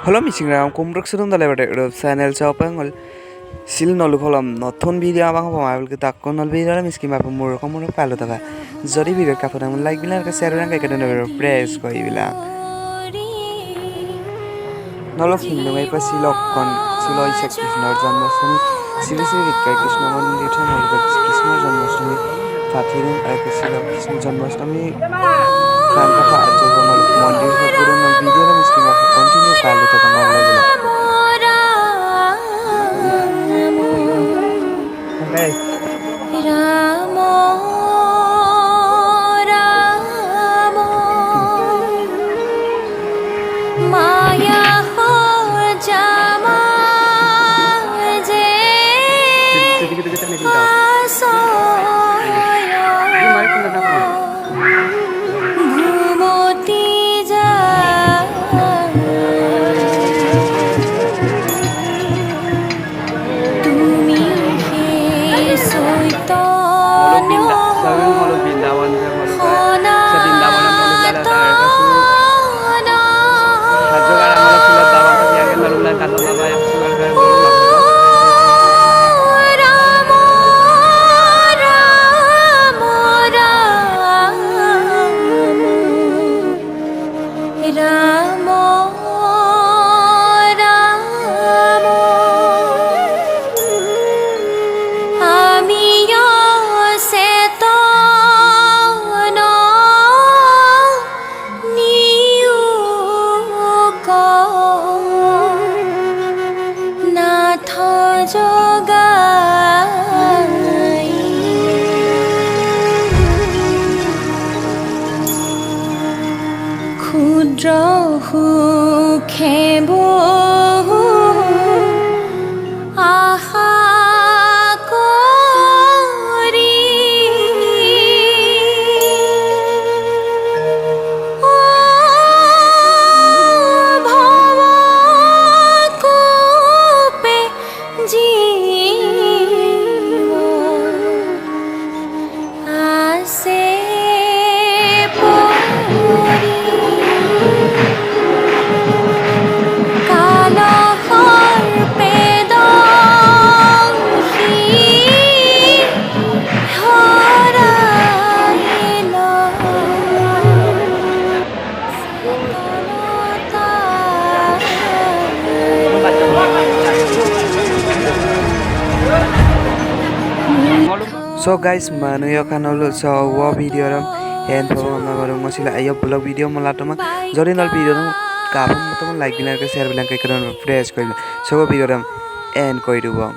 Halo misingram kumruk sedung dale bade channel chopangol sil nolu kholom nothon video abang pamail kita kon nol video miskim apa muruk muruk palo taka jodi video kapodang like bilar ka share rang ka dene press koi bila nolok hindu mai pa silok kon siloi sek krishnor janmashtami siri siri kai krishna mandir thang nol ka krishna janmashtami pathirin ka silok krishna janmashtami kan ka pa ajo nol mandir ko puro nol video miskim apa continue palo taka nol bila okay Ramo Ramo Maya ho jama je asoyo ঘুমতি যায় তুমি হে চৈতন্য রাম রাম রাম রাম আমিও চেতন নিয়োগ নাথ যোগাই ক্ষুদ্র সুখে আশা কৰি ভৱকূপে জীৱ আছে পৰি কালসৰ্পে দংশি হৰাইল So guys manu yo kanol so wo video ram end ho ma barung masila ayo blog video molatoma jodi nol video no kapum to like bilar ka share bilar ka karon press koi so video ram end koi dubo